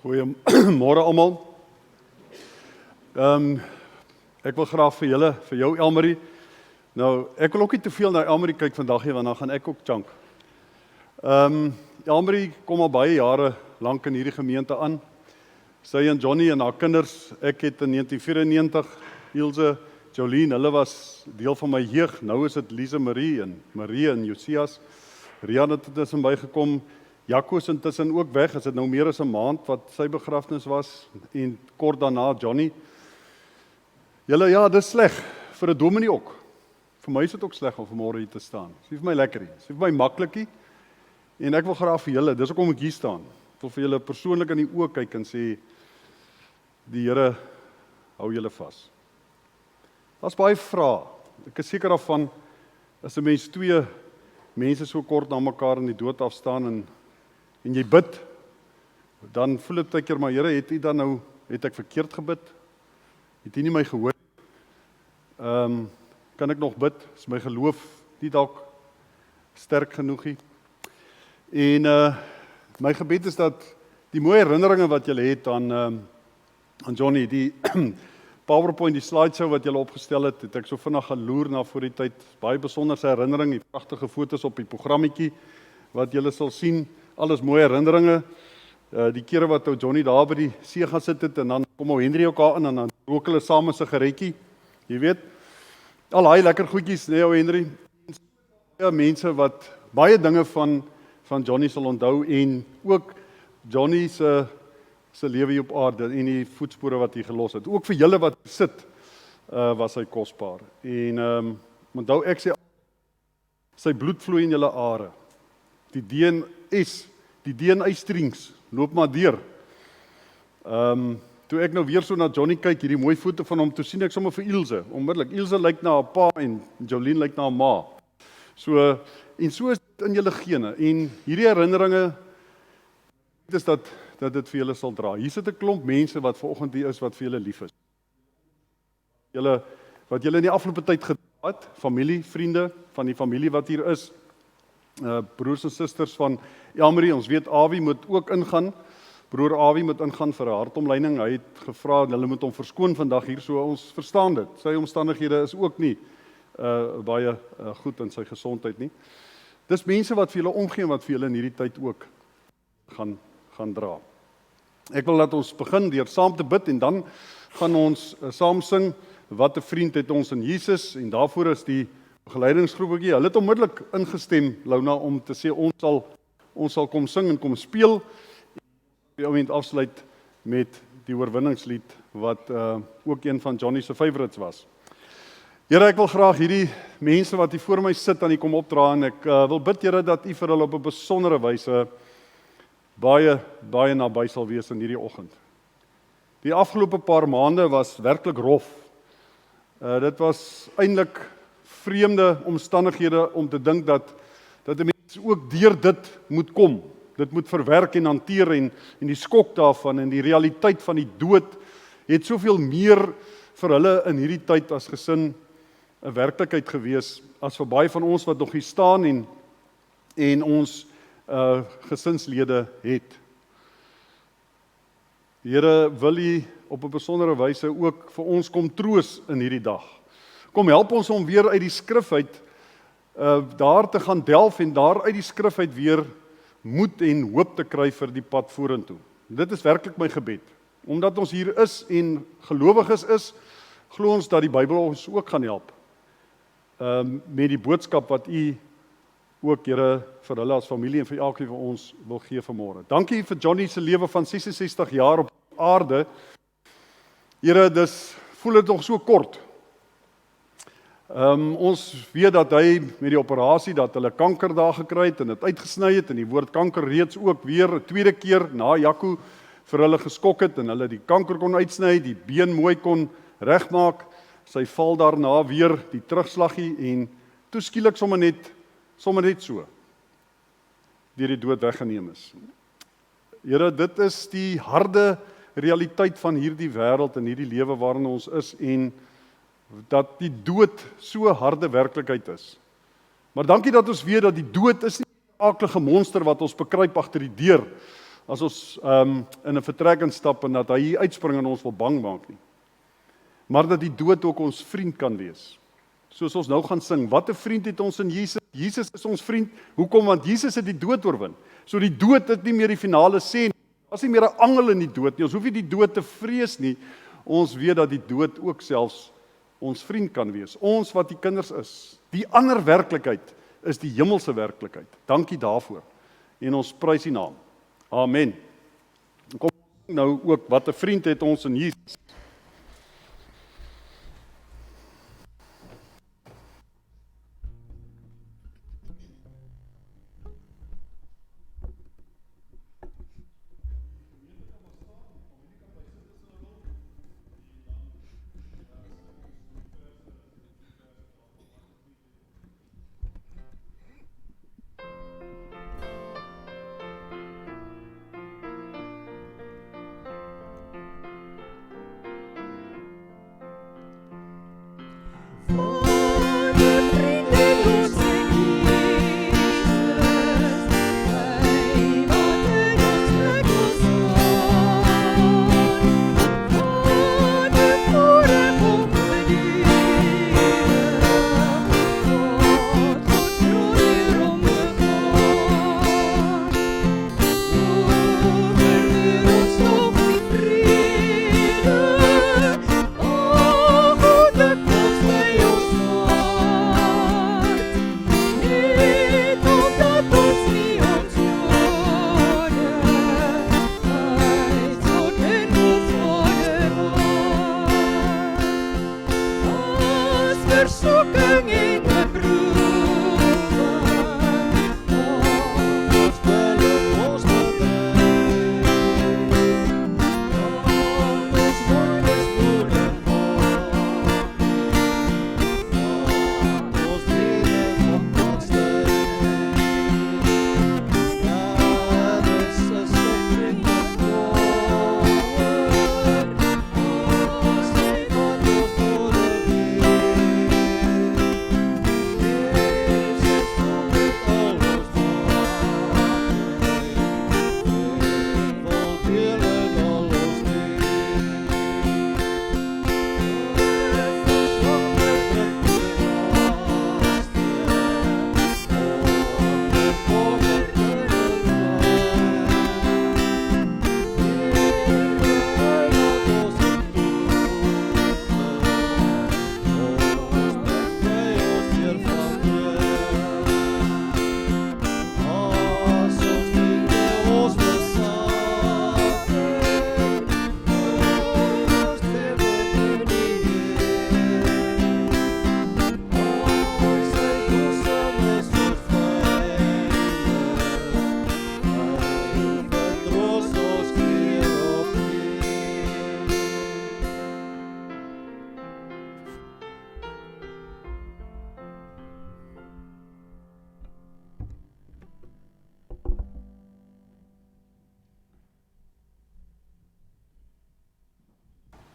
Goeiemôre almal. Ek wil graag vir jou Elmarie. Nou, ek wil ook nie te veel na Elmarie kyk vandag nie, want dan gaan ek ook chunk. Elmarie kom al baie jare lank in hierdie gemeente aan. Sy en Johnny en haar kinders, ek het in 1994, Ilse, Jolien, hulle was deel van my jeug. Nou is dit Lise Marie en Josias. Rian het intussen bygekom. Jaco is intussen ook weg. Is dit nou meer as 'n maand wat sy begrafnis was en kort daarna Johnny. Julle, ja, dis sleg vir 'n dominee ook. Vir my is dit ook sleg om vanmôre hier te staan. Dit is vir my lekker nie. Dit is vir my maklikie. En ek wil graag vir julle, dis hoekom ek hier staan. Ek wil vir julle persoonlik in die oë kyk en sê die Here hou julle vas. Daar's baie vrae. Ek is seker daarvan as 'n mens twee mense so kort na mekaar in die dood afstaan en jy bid, dan voel dit baie keer, maar Here, het ek verkeerd gebid? Het U nie my gehoor? Kan ek nog bid? Is my geloof nie dalk sterk genoeg nie? En my gebed is dat die mooi herinneringe wat jy het aan Johnny, die PowerPoint, die slideshow wat jy opgestel het ek so vinnig geloer na voor die tyd. Baie besonderse herinnering, die pragtige foto's op die programmetjie wat jy sal sien. Alles mooi herinneringe. Die kere wat ou Johnny daar by die see gaan sit het en dan kom ou Henry ook daar in en dan rook hulle saam 'n sigaretjie. Jy weet, al daai lekker goedjies, nee ou Henry. Ja, mense wat baie dinge van Johnny sal onthou en ook Johnny se lewe hier op aarde en die voetspore wat hy gelos het. Ook vir julle wat sit, was hy kosbaar. En onthou ek sê, sy bloed vloei in julle are. Die DNA-strings loop maar deur. Toe ek nou weer so na Johnny kyk, hierdie mooi foto van hom, toe sien ek sommer vir Ilse, onmiddellik. Ilse lyk na haar pa en Jolien lyk na haar ma. So is dit in julle gene. En hierdie herinneringe is dat dit vir julle sal dra. Hier sit 'n klomp mense wat vanoggend hier is wat vir julle lief is. Wat julle in die afgelope tyd gedra het, familie, vriende van die familie wat hier is, broers en susters van Elmarie, ons weet Awie moet ook ingaan. Broer Awie moet ingaan vir 'n hartomleiding. Hy het gevra hulle moet hom verskoon vandag hier, so ons verstaan dit. Sy omstandighede is ook nie baie goed in sy gesondheid nie. Dis mense wat vir julle omgee en wat vir julle in hierdie tyd ook gaan dra. Ek wil dat ons begin deur saam te bid en dan gaan ons saam sing Wat 'n vriend het ons in Jesus, en daarvoor is die begeleidingsgroepie. Hulle het onmiddellik ingestem, Launa, om te sê ons sal kom sing en kom speel. Die oomblik afsluit met die oorwinningslied wat ook een van Johnny se favorites was. Here, ek wil graag hierdie mense wat hier voor my sit aan U kom opdra en ek wil bid, Here, dat U vir hulle op 'n besondere wyse baie naby sal wees in hierdie oggend. Die afgelope paar maande was werklik rof. Dit was eintlik vreemde omstandighede om te dink dat 'n mens ook deur dit moet kom. Dit moet verwerk en hanteer en die skok daarvan en die realiteit van die dood het soveel meer vir hulle in hierdie tyd as gesin 'n werklikheid gewees as vir baie van ons wat nog hier staan en ons gesinslede het. Here, wil U op 'n besondere wyse ook vir ons kom troos in hierdie dag. Kom help ons om weer uit die skrif uit daar te gaan delf en daar uit die skrif uit weer moed en hoop te kry vir die pad vorentoe. Dit is werklik my gebed. Omdat ons hier is en gelowiges is, glo ons dat die Bybel ons ook gaan help met die boodskap wat U ook, Here, vir hulle as familie en vir elkeen van ons wil gee vanmôre. Dankie vir Johnny se lewe van 66 jaar op aarde. Here, voel dit nog so kort. Ons weet dat hy met die operasie dat hulle kanker daar gekry het en dit uitgesny het en die woord kanker reeds ook weer 'n tweede keer na Jaco vir hulle geskok het en hulle die kanker kon uitsny, die been mooi kon regmaak. Sy val daarna weer die terugslaggie en toe skielik sommer net so deur die dood weggeneem is. Here, dit is die harde realiteit van hierdie wêreld en hierdie lewe waarin ons is en dat die dood so harde werklikheid is. Maar dankie dat ons weet dat die dood is nie 'n aaklige monster wat ons bekruip agter die deur as ons in 'n vertrek instap en dat hy hier uitspring en ons wil bang maak nie. Maar dat die dood ook ons vriend kan wees. Soos ons nou gaan sing, wat 'n vriend het ons in Jesus. Jesus is ons vriend. Hoekom? Want Jesus het die dood oorwin. So die dood het nie meer die finale sê nie. Daar's nie meer 'n angel in die dood nie. Ons hoef nie die dood te vrees nie. Ons weet dat die dood ook selfs ons vriend kan wees. Ons wat die kinders is. Die ander werklikheid is die hemelse werklikheid. Dankie daarvoor. En ons prys die naam. Amen. Kom nou ook, wat 'n vriend het ons in Jesus.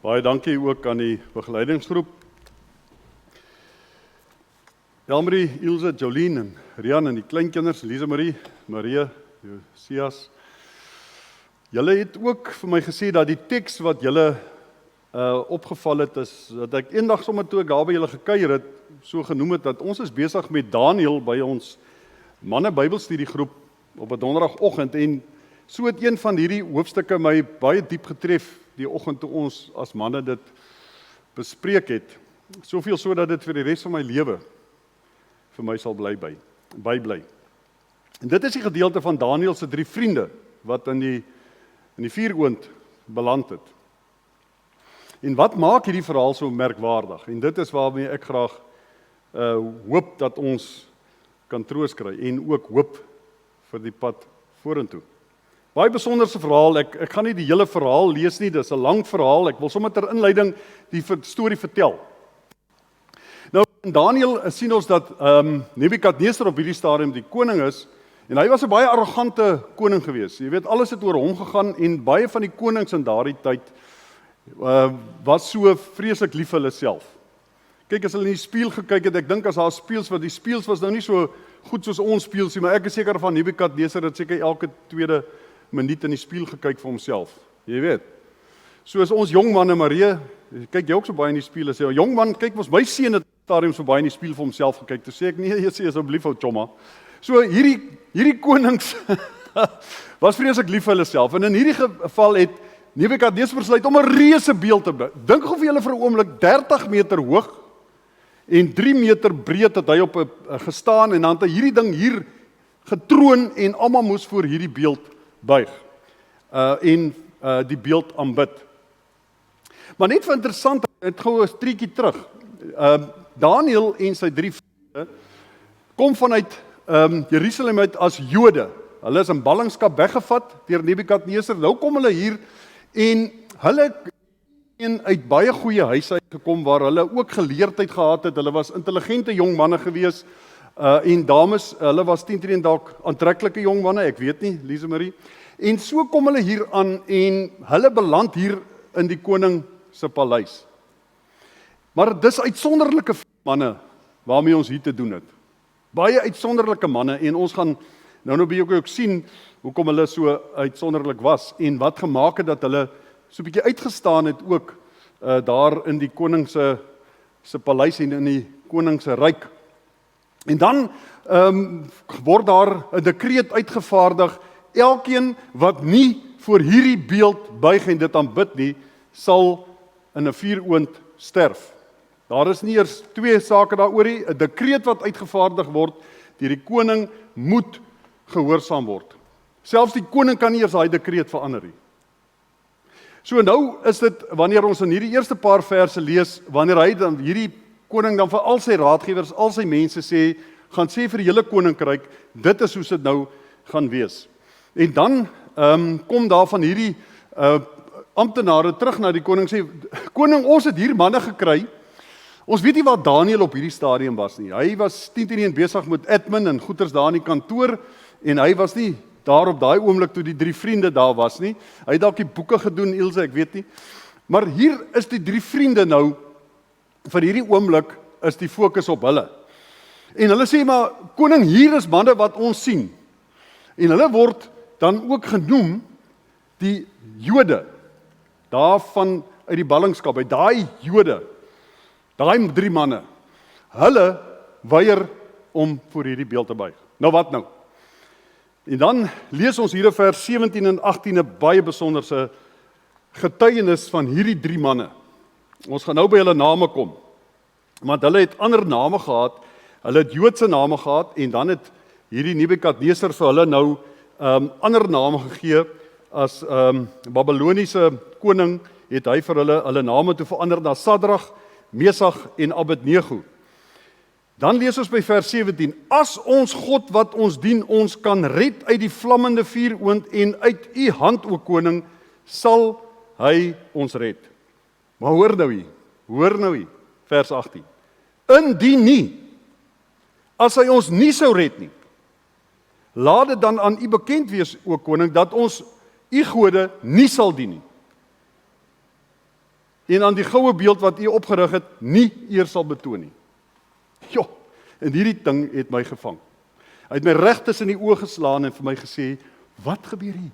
Baie dankie ook aan die begeleidingsgroep. Elmarie, Ilse, Jolien en Rian en die kleinkinders, Lisa Marie, Marie, Josias. Julle het ook vir my gesê dat die teks wat julle opgeval het is, dat ek eendag sommer toe ek daar by julle gekuier het, so genoem het, dat ons is besig met Daniël by ons manne Bybelstudiegroep op 'n donderdagoggend en so het een van hierdie hoofstukke my baie diep getref die oggend toe ons as manne dit bespreek het. Soveel so dat dit vir die res van my lewe vir my sal bybly. En dit is die gedeelte van Daniël se 3 vriende wat in die vuuroond beland het. En wat maak hierdie verhaal so merkwaardig? En dit is waarmee ek graag hoop dat ons kan troos kry en ook hoop vir die pad vorentoe. Baie besonderse verhaal, ek gaan nie die hele verhaal lees nie, dis 'n lang verhaal, ek wil sommer ter inleiding die storie vertel. Nou, in Daniël sien ons dat Nebukadnesar op hierdie stadium die koning is, en hy was 'n baie arrogante koning gewees. Jy weet, alles het oor hom gegaan, en baie van die konings in daardie tyd was so vreeslik lief vir hulle self. Kyk, as hulle in die spieël gekyk het, ek dink as daar spieëls was, die spieëls was nou nie so goed soos ons spieëls nie, maar ek is seker van Nebukadnesar het seker elke tweede minuut in die spieël gekyk vir homself. Jy weet. Soos ons jong manne, Marie, kyk jy ook so baie in die spieël en sê, jong man, kyk mos my seun het stadium so baie in die spieël vir homself gekyk. Toe sê ek, nee, jy sê asseblief ou chomma. So hierdie konings was vreeslik lief vir hulle self. En in hierdie geval het Nebukadneser besluit om 'n reuse beeld te bou. Dink of julle vir 'n oomblik 30 meter hoog en 3 meter breed het hy op 'n gestaan en dan het hy hierdie ding hier getroon en almal moes voor hierdie beeld buig. En die beeld aanbid. Maar net vir interessant, het gou 'n streetjie terug. Daniël en sy 3 vriende kom vanuit Jerusalem uit as Jode. Hulle is in ballingskap weggevat deur Nebukadneser. Nou kom hulle hier en hulle een uit baie goeie huise uitgekom waar hulle ook geleerdheid gehad het. Hulle was intelligente jong manne gewees en dames, hulle was 10 dalk aantreklike jong manne, ek weet nie, Lise Marie. En so kom hulle hier aan en hulle beland hier in die koning se paleis. Maar dis uitsonderlike manne waarmee ons hier te doen het. Baie uitsonderlike manne en ons gaan nou by ook sien hoekom hulle so uitsonderlik was en wat gemaak het dat hulle so 'n bietjie uitgestaan het ook daar in die koning se paleis en in die koning se ryk. En dan word daar 'n dekreet uitgevaardig, elkeen wat nie voor hierdie beeld buig en dit aanbid nie, sal in 'n vuuroond sterf. Daar is nie eers 2 sake daaroor nie. 'n Dekreet wat uitgevaardig word deur die koning moet gehoorsaam word. Selfs die koning kan nie eers daai dekreet verander nie. So nou is dit wanneer ons in hierdie eerste paar verse lees, wanneer hy dan hierdie koning dan vir al sy raadgewers, al sy mense sê, gaan sê vir die hele koninkryk, dit is hoe dit nou gaan wees. En dan kom daar van hierdie amptenare terug na die koning sê, koning, ons het hier manne gekry. Ons weet nie waar Daniël op hierdie stadium was nie. Hy was 10 besig met admin en goeders daar in die kantoor en hy was nie daar op daai oomblik toe die 3 vriende daar was nie. Hy het dalk die boeke gedoen, Ilse, ek weet nie. Maar hier is die 3 vriende nou, vir hierdie oomblik is die fokus op hulle. En hulle sê maar, koning, hier is manne wat ons sien. En hulle word dan ook genoem die Jode, daarvan uit die ballingskap, uit daai Jode, daai 3 manne, hulle weier om voor hierdie beeld te buig. Nou wat nou? En dan lees ons hier in vers 17 en 18 'n baie besonderse getuienis van hierdie 3 manne. Ons gaan nou by hulle name kom. Want hulle het ander name gehad, hulle het Joodse name gehad en dan het hierdie Nebukadneser vir hulle nou ander name gegee as Babyloniese koning het hy vir hulle name toe verander na Sadrag, Mesach en Abednego. Dan lees ons by vers 17, as ons God wat ons dien ons kan red uit die vlammende vuuroond en uit u hand, o koning, sal hy ons red. Maar hoor nou hier, vers 18. Indien nie, as hy ons nie sou red nie, laat dit dan aan u bekend wees, o koning, dat ons u gode nie sal dien nie. En aan die goue beeld wat u opgerig het, nie eer sal betoon nie. Jo, en hierdie ding het my gevang. Hy het my reg tussen die oë geslaan en vir my gesê, wat gebeur hier?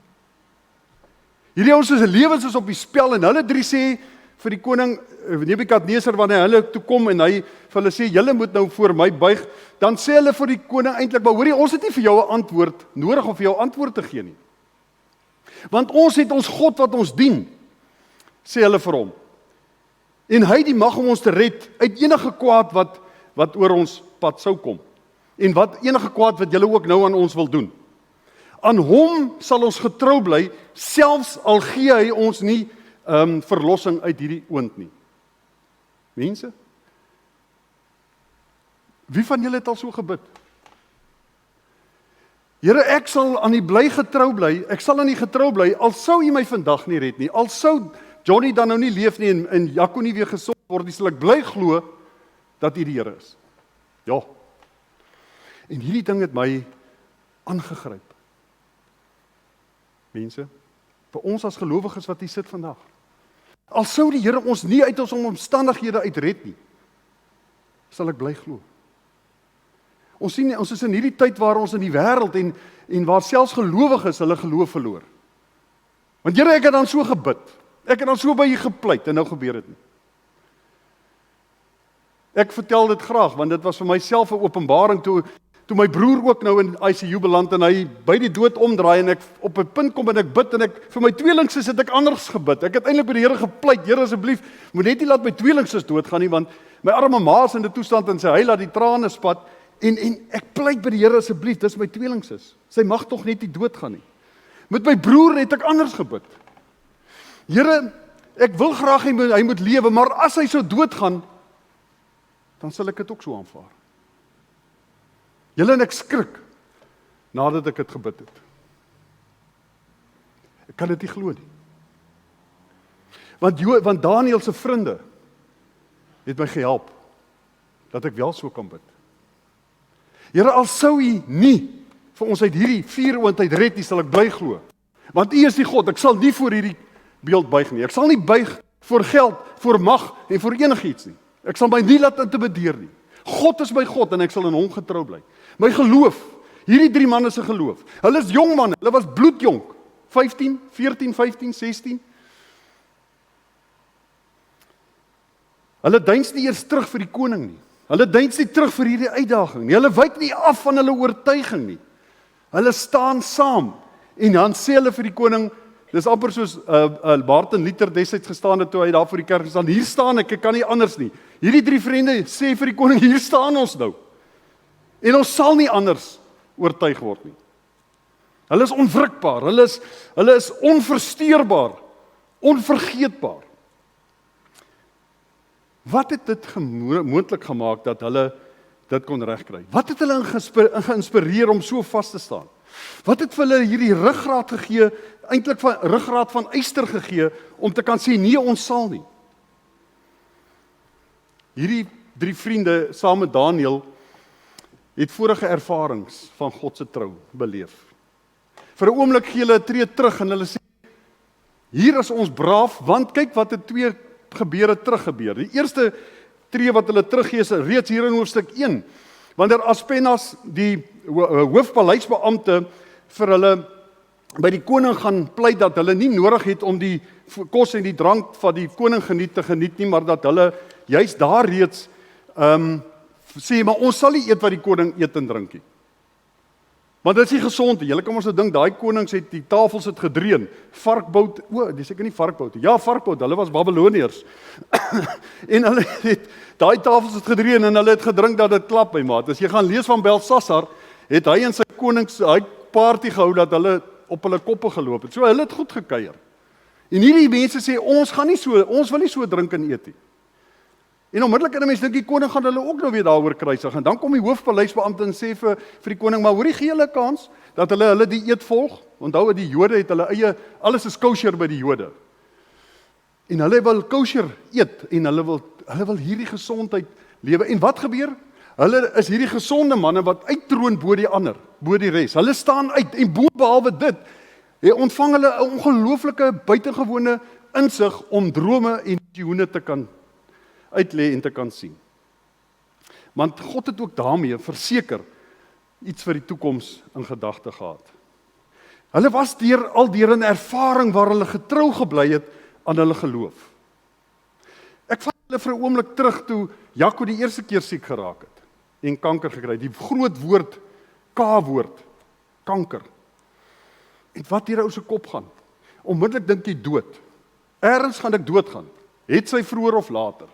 Hierdie ouens se lewens is op die spel en hulle 3 sê vir die koning Nebukadneser wanneer hulle toe kom en hy vir hulle sê, julle moet nou voor my buig, dan sê hulle vir die koning eintlik, maar hoorie, ons het nie vir jou 'n antwoord nodig om vir jou antwoord te gee nie. Want ons het ons God wat ons dien, sê hulle vir hom. En hy die mag om ons te red uit enige kwaad wat oor ons pad sou kom. En wat enige kwaad wat julle ook nou aan ons wil doen. Aan hom sal ons getrou bly, selfs al gee hy ons nie verlossing uit hierdie oond nie. Mense, wie van julle het al so gebid? Here, ek sal aan U bly getrou bly, ek sal aan U getrou bly, al sou U my vandag nie red nie, al sou Johnny dan nou nie leef nie en Jaco nie weer gesond word nie, sal ek bly glo dat U die Here is. Ja. En hierdie ding het my aangegryp. Mense, vir ons as gelowiges wat hier sit vandag, al sou die Here ons nie uit ons omstandighede uitred nie, sal ek bly glo. Ons sien, ons is in hierdie tyd waar ons in die wêreld en waar selfs gelowiges hulle geloof verloor. Want Here, ek het dan so gebid. Ek het dan so by U gepleit en nou gebeur dit nie. Ek vertel dit graag want dit was vir myself 'n openbaring toe my broer ook nou in ICU beland en hy by die dood omdraai en ek op 'n punt kom en ek bid en ek vir my tweelingsus het ek anders gebid. Ek het eintlik by die Here gepleit, Here asseblief, moet net nie laat my tweelingsus doodgaan nie want my arme ma is in 'n toestand en hy laat die trane spat en ek pleit by die Here asseblief, dis my tweelingsus. Sy mag tog net nie doodgaan nie. Met my broer het ek anders gebid. Here, ek wil graag hy moet lewe, maar as hy sou doodgaan, dan sal ek dit ook so aanvaar. Julle en ek skrik nadat ek dit gebid het. Ek kan dit nie glo nie. Want Daniël se vriende het my gehelp dat ek wel so kan bid. Here, al sou U nie vir ons uit hierdie vuuroond red nie, sal ek bly glo. Want U is die God, ek sal nie voor hierdie beeld buig nie. Ek sal nie buig vir geld, vir mag en vir enigiets nie. Ek sal my nie laat intimideer nie. God is my God en ek sal in Hom getrou bly. My geloof, hierdie 3 manne se geloof. Hulle is jong manne, hulle was bloedjonk. 15, 14, 15, 16. Hulle deins nie eers terug vir die koning nie. Hulle deins nie terug vir hierdie uitdaging nie. Hulle wyk nie af van hulle oortuiging nie. Hulle staan saam en dan sê hulle vir die koning, dis amper soos Martin Luther destyds gestaan het toe hy daar voor die kerk gestaan. Hier staan ek kan nie anders nie. Hierdie 3 vriende sê vir die koning, hier staan ons nou. En ons sal nie anders oortuig word nie. Hulle is onwrikbaar, hulle is onversteurbaar, onvergeetbaar. Wat het dit moontlik gemaak dat hulle dit kon regkry? Wat het hulle geïnspireer om so vas te staan? Wat het vir hulle hierdie ruggraat gegee, eintlik van ruggraat van yster gegee, om te kan sê, nee, ons sal nie. Hierdie 3 vriende, saam met Daniël, het vorige ervarings van God se trou beleef. Vir 'n oomblik gee hulle 'n tree terug en hulle sê, hier is ons braaf, want kyk wat het 2 gebeure teruggebeur. Die eerste tree wat hulle teruggee is reeds hier in hoofstuk 1, wanneer Aspenas, die hoofpaleisbeampte, vir hulle by die koning gaan pleit dat hulle nie nodig het om die kos en die drank van die koning te geniet nie, maar dat hulle juist daar reeds sê, maar ons sal nie eet wat die koning eet en drink nie. Want dit is nie gesond nie. Julle kan ons nou dink, daai konings het die tafels het gedreun. Varkbout, dis seker nie varkbout nie. Ja, varkbout, hulle was Babiloniërs. En hulle het daai tafels het gedreun en hulle het gedrink dat dit klap, my maat. As jy gaan lees van Belsasar, het hy en sy konings hy party gehou dat hulle op hulle koppe geloop het. So hulle het goed gekuier. En hierdie mense sê ons wil nie so drink en eet nie. En onmiddellik kan 'n mens dink die koning gaan hulle ook nou weer daaroor kruisig. En dan kom die hoofpaleisbeampte en sê vir die koning, maar hoorie, gee hulle kans dat hulle die eet volg. Onthou die Jode het hulle eie, alles is kosher by die Jode. En hulle wil kosher eet en hulle wil hierdie gesondheid lewe. En wat gebeur? Hulle is hierdie gesonde manne wat uittroon bo die ander, bo die res. Hulle staan uit en behalwe dit, ontvang hulle 'n ongelooflike buitengewone insig om drome en visioene te kan uitlê en te kan sien. Want God het ook daarmee verseker iets vir die toekoms in gedagte gehad. Hulle was al deur 'n ervaring waar hulle getrou gebly het aan hulle geloof. Ek vat hulle vir 'n oomblik terug toe Jaco die eerste keer siek geraak het en kanker gekry. Die groot woord, K-woord, kanker. En wat hier ou se kop gaan? Onmiddellik dink jy dood. Ergens gaan ek doodgaan. Het sy vroeër of later.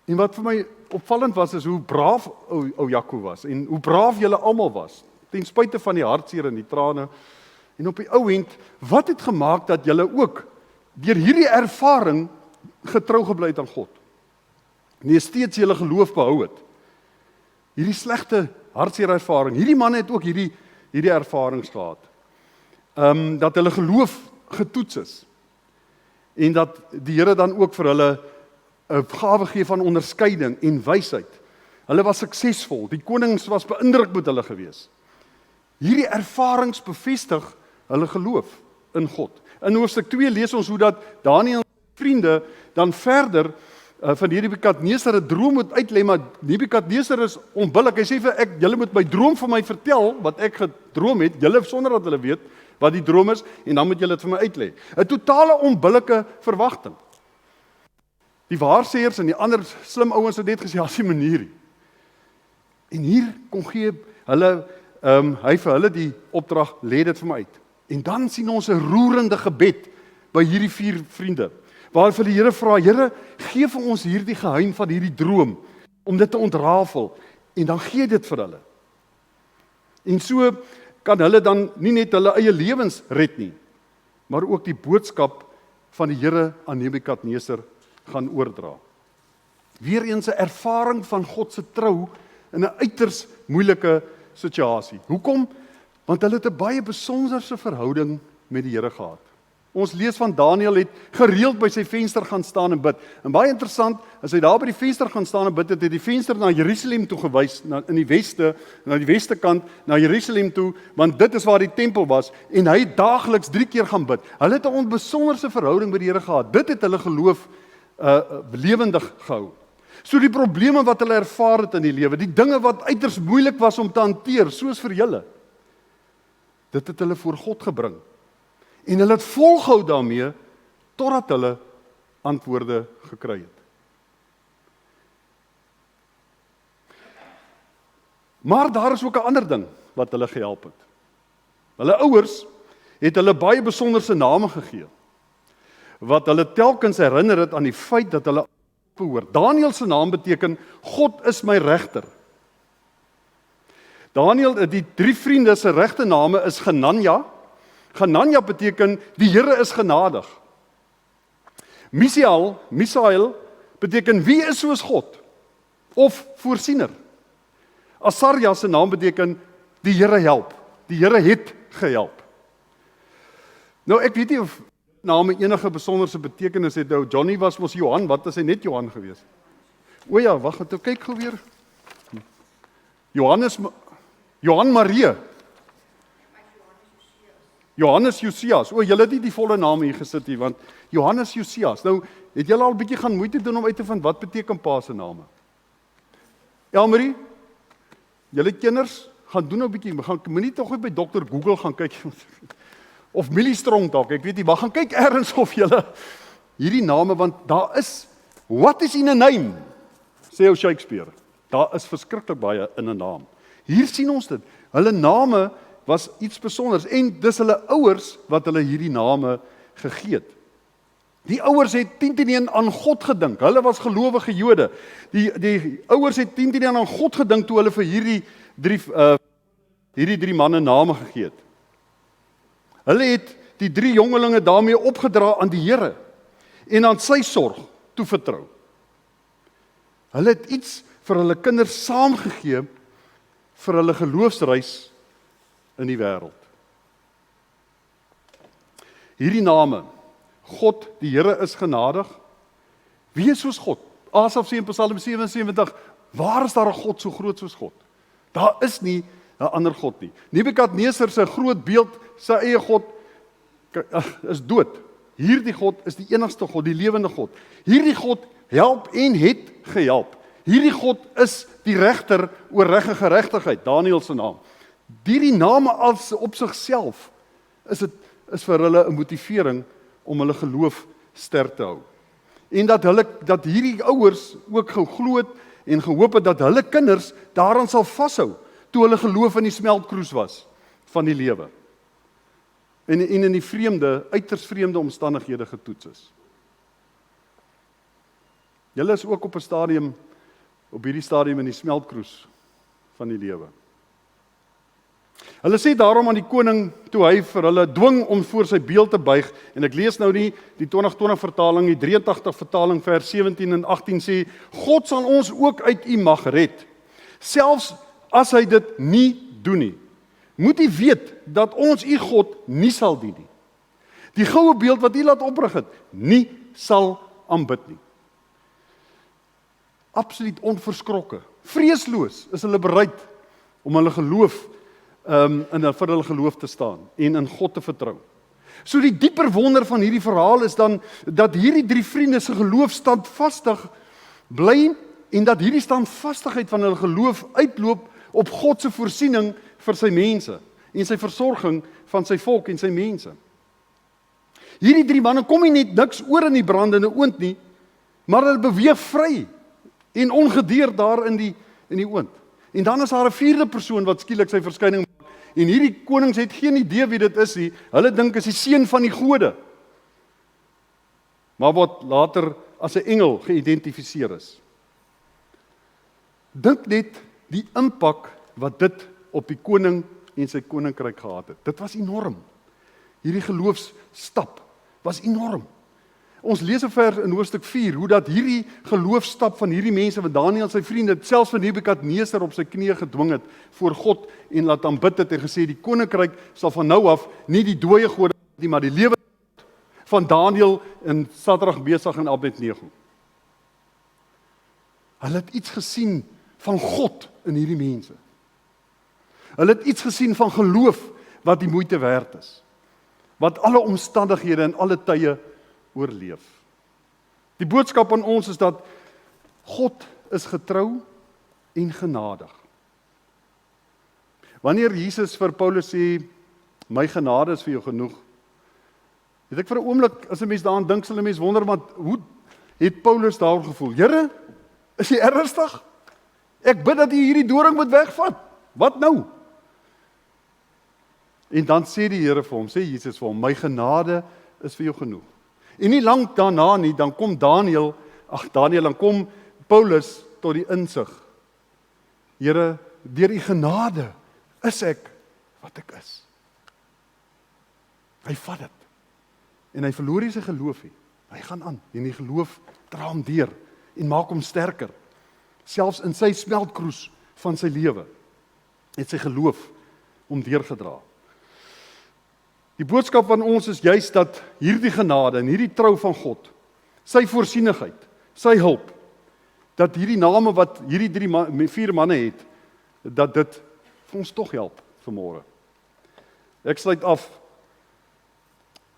En wat vir my opvallend was, is hoe braaf ou Jaco was, en hoe braaf julle almal was, ten spyte van die hartseer en die trane, en op die ou end, wat het gemaak dat julle ook, deur hierdie ervaring, getrou gebly het aan God? Nee, steeds julle geloof behou het. Hierdie slegte hartseer ervaring, hierdie manne het ook hierdie ervarings gehad, dat hulle geloof getoets is, en dat die Here dan ook vir hulle 'n gawe gee van onderskeiding en wysheid. Hulle was suksesvol, die konings was beïndruk met hulle gewees. Hierdie ervarings bevestig hulle geloof in God. In hoofstuk 2 lees ons hoe dat Daniël se vriende dan verder van hierdie Nebukadnesar 'n droom moet uitlê, maar Nebukadnesar is onbillik. Hy sê vir julle moet my droom vir my vertel, wat ek gedroom het, julle sonder dat hulle weet, wat die droom is, en dan moet julle dit vir my uitlê. 'n Totale onbillike verwagting. Die waarsêers en die ander slim ouens het net gesê, as die manier nie. En hier kom gee hulle, hy vir hulle die opdrag, lê dit vir my uit. En dan sien ons 'n roerende gebed by hierdie 4 vriende, waar vir die Here vra, Here, gee vir ons hierdie geheim van hierdie droom, om dit te ontrafel, en dan gee dit vir hulle. En so kan hulle dan nie net hulle eie lewens red nie, maar ook die boodskap van die Here aan Nebukadneser gaan oordra. Weereens 'n ervaring van God se trou in 'n uiters moeilike situasie. Hoekom? Want hulle het 'n baie besonderse verhouding met die Here gehad. Ons lees van Daniël het gereeld by sy venster gaan staan en bid. En baie interessant, as hy daar by die venster gaan staan en bid, het die venster na Jerusalem toe gewys, in die weste, na die westekant, na Jerusalem toe, want dit is waar die tempel was, en hy het daagliks 3 keer gaan bid. Hulle het 'n onbesonderse verhouding met die Here gehad. Dit het hulle geloof lewendig gehou. So die probleme wat hulle ervaar het in die lewe, die dinge wat uiters moeilik was om te hanteer, soos vir julle, dit het hulle voor God gebring. En hulle het volgehou daarmee, totdat hulle antwoorde gekry het. Maar daar is ook 'n ander ding wat hulle gehelp het. Hulle ouers het hulle baie besonderse name gegee, wat hulle telkens herinner het aan die feit dat hulle behoort. Daniël se naam beteken, God is my regter. Daniël, die 3 vriende se regte name is Genanja. Genanja beteken, die Here is genadig. Misael beteken, wie is soos God? Of voorsiener. Asarja se naam beteken, die Here help. Die Here het gehelp. Nou, ek weet nie of name enige besonderse betekenis het. Nou, Johnny was mos Johan, wat is hy net Johan gewees? O ja, wag, het ek kyk gou weer. Johan Marie. Johannes Josias. O, julle het nie die volle naam hier gesit hier, want Johannes Josias. Nou, het julle al 'n bietjie gaan moeite doen om uit te vind wat beteken pa se name? Elmarie, julle kinders, gaan doen nou 'n bietjie, moenie tog by Dr. Google gaan kyk, of Millie Strong dalk, ek weet nie, maar gaan kyk ergens of julle hierdie name, want daar is, what is in a name, sê ou Shakespeare, daar is verskriklik baie in 'n naam. Hier sien ons dit, hulle name was iets besonders, en dis hulle ouers wat hulle hierdie name gegee het. Die ouers het 10-1 aan God gedink, hulle was gelowige Jode, die ouers het 10-1 aan God gedink, toe hulle vir hierdie drie manne name gegee het. Hulle het die 3 jongelinge daarmee opgedra aan die Here, en aan sy sorg toevertrou. Hulle het iets vir hulle kinders saamgegee, vir hulle geloofsreis in die wêreld. Hierdie name, God, die Here is genadig. Wie is soos God? Asaf sê in Psalm 77, waar is daar 'n God so groot soos God? Daar is nie 'n ander God nie. Nebukadneser se groot beeld, sy eie God, is dood. Hierdie God is die enigste God, die lewende God. Hierdie God help en het gehelp. Hierdie God is die regter oor reg en geregtigheid, Daniël se naam. Hierdie name as op sigself is vir hulle 'n motivering om hulle geloof sterk te hou. En dat hierdie ouers ook geglo het en gehoop het dat hulle kinders daaraan sal vashou toe hulle geloof in die smeltkroes was van die lewe. En in die uiters vreemde omstandighede getoets is. Julle is ook op hierdie stadium in die smeltkroes van die lewe. Hulle sê daarom aan die koning, toe hy vir hulle dwing om voor sy beeld te buig, en ek lees nou nie die 2020 vertaling, die 83 vertaling vers 17 en 18 sê, God sal ons ook uit u mag red, selfs as hy dit nie doen nie. Moet u weet dat ons u God nie sal dien nie. Die goue beeld wat u laat oprig het, nie sal aanbid nie. Absoluut onverskrokke, vreesloos is hulle bereid om hulle geloof vir hulle geloof te staan en in God te vertrou. So die dieper wonder van hierdie verhaal is dan dat hierdie 3 vriende se geloof standvastig bly en dat hierdie standvastigheid van hulle geloof uitloop op God se voorsiening vir sy mense en sy versorging van sy volk en sy mense. Hierdie 3 manne kom nie net niks oor in die brandende oond nie, maar hulle beweeg vry en ongedeerd daar in die oond. En dan is daar 'n 4de persoon wat skielik sy verskyning maak. En hierdie konings het geen idee wie dit is nie. Hulle dink is die seun van die gode. Maar wat later as 'n engel geïdentifiseer is. Dink net die impak wat dit op die koning en sy koninkryk gehad het. Dit was enorm. Hierdie geloofsstap was enorm. Ons lees ver in hoofstuk 4 hoe dat hierdie geloofsstap van hierdie mense wat Daniël en sy vriende selfs van Nebukadneser op sy knieë gedwing het voor God en laat aanbid het en gesê die koninkryk sal van nou af nie die dooie gode nie, maar die lewe van Daniël en Sadrag, Mesach en Abednego. Hulle het iets gesien van God in hierdie mense. Hulle het iets gesien van geloof wat die moeite werd is. Wat alle omstandighede en alle tye oorleef. Die boodskap aan ons is dat God is getrou en genadig. Wanneer Jesus vir Paulus sê, my genade is vir jou genoeg, het ek vir 'n oomblik, as 'n mens daaraan dink, sal 'n mens wonder, maar hoe het Paulus daaroor gevoel? Here, is jy ernstig? Ek bid dat jy hierdie doring moet wegvat. Wat nou? En dan sê die Here vir hom, sê Jesus vir hom, my genade is vir jou genoeg. En nie lank daarna nie, dan kom dan kom Paulus tot die insig. Here, deur u genade is ek wat ek is. Hy vat dit. En hy verloor nie sy geloof nie. Hy gaan aan en die geloof dra hom deur en maak hom sterker. Selfs in sy smeltkroes van sy lewe het sy geloof hom deurgedra. Die boodskap van ons is juist dat hierdie genade en hierdie trou van God, sy voorsienigheid, sy hulp, dat hierdie name wat hierdie 4 manne het, dat dit vir ons tog help vanmôre. Ek sluit af.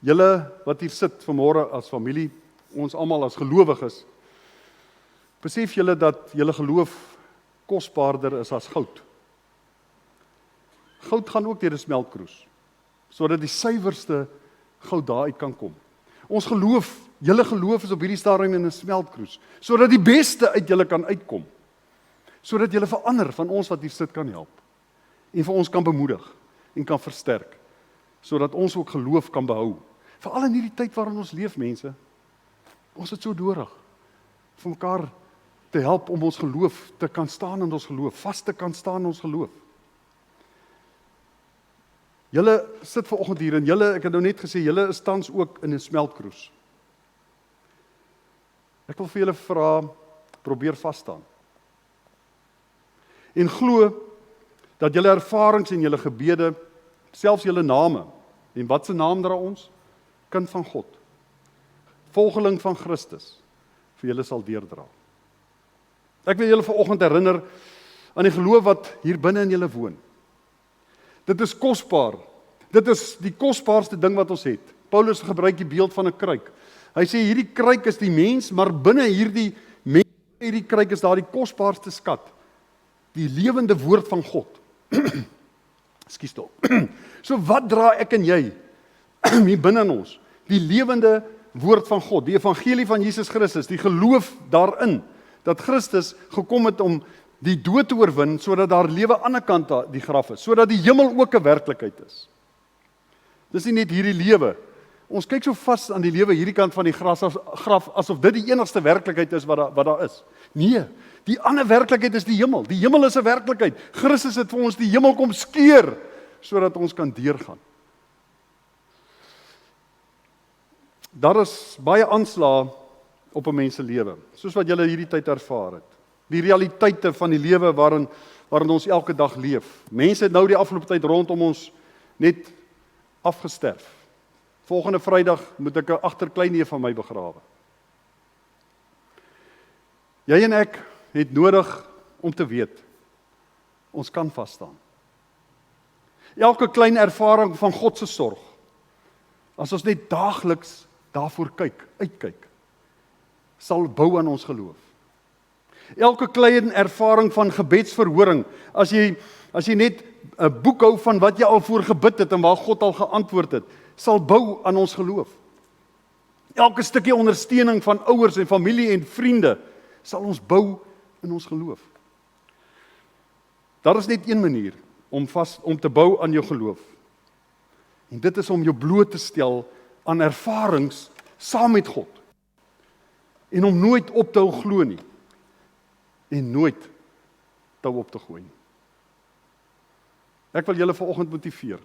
Julle wat hier sit vanmôre as familie, ons almal as gelowiges, besef julle dat julle geloof kosbaarder is as goud. Goud gaan ook deur 'n smeltkroes, sodat die suiwerste goud daaruit kan kom. Ons geloof, julle geloof is op hierdie stadium in 'n smeltkroes, sodat die beste uit julle kan uitkom. Sodat julle verander van ons wat hier sit kan help. En vir ons kan bemoedig en kan versterk, sodat ons ook geloof kan behou. Veral in hierdie tyd waarin ons leef, mense. Ons het so nodig vir mekaar te help om ons geloof te kan staan in ons geloof, vas te kan staan in ons geloof. Julle sit vanoggend hier en julle, ek het nou net gesê, julle is tans ook in 'n smeltkroes. Ek wil vir julle vra, probeer vas staan. En glo dat julle ervarings en julle gebede, selfs julle name, en wat se naam dra ons? Kind van God, volgeling van Christus, vir julle sal deurdra. Ek wil julle vanoggend herinner aan die geloof wat hier binne in julle woon. Dit is kosbaar. Dit is die kosbaarste ding wat ons het. Paulus gebruik die beeld van 'n kruik. Hy sê hierdie kruik is die mens, maar binne hierdie kruik is daar die kosbaarste skat. Die lewende woord van God. Ekskuus tog. So wat dra ek en jy hier binne in ons? Die lewende woord van God, die evangelie van Jesus Christus, die geloof daarin dat Christus gekom het om die dood te oorwin, sodat daar lewe aan die ander kant die graf is, sodat die hemel ook 'n werklikheid is. Dis nie net hierdie lewe. Ons kyk so vas aan die lewe hierdie kant van die graf, asof dit die enigste werklikheid is wat daar is. Nee, die ander werklikheid is die hemel. Die hemel is 'n werklikheid. Christus het vir ons die hemel kom skeur, sodat ons kan deurgaan. Daar is baie aanslae op 'n mens se lewe, soos wat julle hierdie tyd ervaar het. Die realiteite van die lewe waarin ons elke dag leef. Mense het nou die afgelope tyd rondom ons net afgesterf. Volgende Vrydag moet ek 'n agterkleinneef van my begrawe. Jy en ek het nodig om te weet, ons kan vas staan. Elke klein ervaring van God se sorg, as ons net daagliks daarvoor uitkyk, sal bou aan ons geloof. Elke klein ervaring van gebedsverhoring, as jy as jy net 'n boek hou van wat jy al voor gebid het en waar God al geantwoord het, sal bou aan ons geloof. Elke stukkie ondersteuning van ouers en familie en vriende sal ons bou in ons geloof. Daar is net een manier om te bou aan jou geloof. En dit is om jou bloot te stel aan ervarings saam met God. En om nooit op te hou glo nie. En nooit tou op te gooi nie. Ek wil julle vanoggend motiveer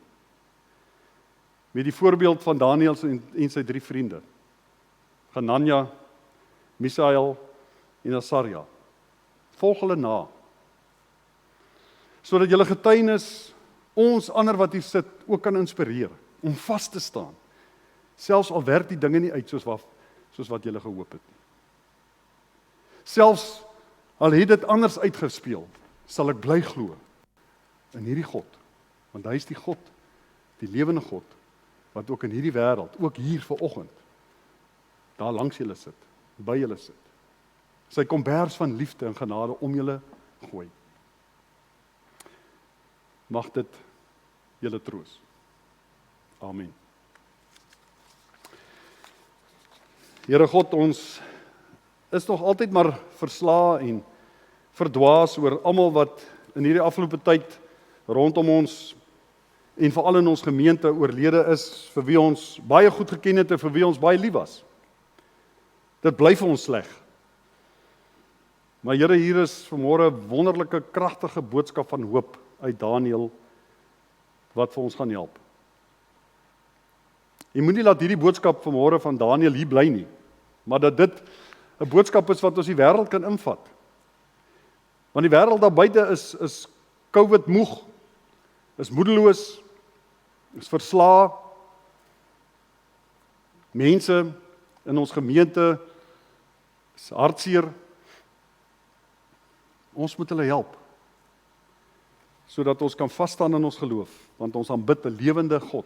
met die voorbeeld van Daniël en sy 3 vriende. Hananja, Misael en Asaria. Volg hulle na. Sodat julle getuienis ons ander wat hier sit ook kan inspireer om vas te staan. Selfs al werk die dinge nie uit soos wat julle gehoop het nie. Selfs al het dit anders uitgespeel, sal ek bly glo in hierdie God, want hy is die God, die lewende God, wat ook in hierdie wêreld, ook hier vanoggend, daar langs julle sit, by julle sit. Sy kombers van liefde en genade om julle gooi. Mag dit julle troos. Amen. Here God, ons is nog altyd maar verslae en verdwaas oor almal wat in hierdie afgelope tyd rondom ons en veral in ons gemeente oorlede is, vir wie ons baie goed geken het en vir wie ons baie lief was. Dit bly vir ons sleg. Maar Here, hier is vanmôre 'n wonderlike, kragtige boodskap van hoop uit Daniël wat vir ons gaan help. Jy moenie laat hierdie boodskap vanmôre van Daniël hier bly nie, maar dat dit 'n boodskap is wat ons die wêreld kan invat. Want die wêreld daar buite is COVID moeg, is moedeloos, is verslae. Mense in ons gemeente is hartseer. Ons moet hulle help, sodat ons kan vas staan in ons geloof, want ons aanbid 'n lewende God.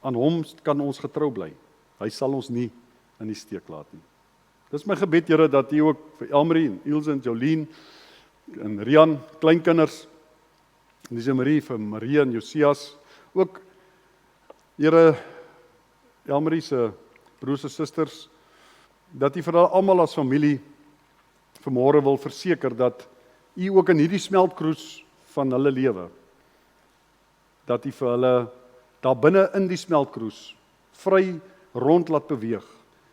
Aan hom kan ons getrou bly. Hy sal ons nie in die steek laat nie. Dis my gebed, Here, dat U ook vir Elmarie en Ilse en Jolien en Rian, kleinkinders, en dis Marie vir Marie en Josias, ook Here, Elmarie se broers en susters, dat U vir hulle almal as familie vanmôre wil verseker dat U ook in hierdie smeltkroes van hulle lewe, dat U vir hulle daar binne in die smeltkroes vry rond laat beweeg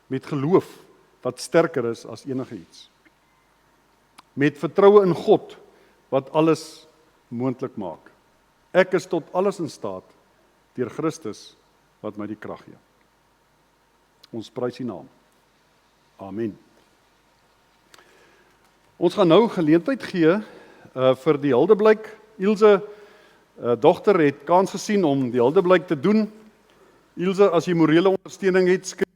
met geloof wat sterker is as enige iets. Met vertroue in God wat alles moontlik maak. Ek is tot alles in staat deur Christus wat my die krag gee. Ons prys U naam. Amen. Ons gaan nou geleentheid gee vir die Hildeblyk. Ilse dogter het kans gesien om die Hildeblyk te doen. Ilse, as jy morele ondersteuning het, skryf.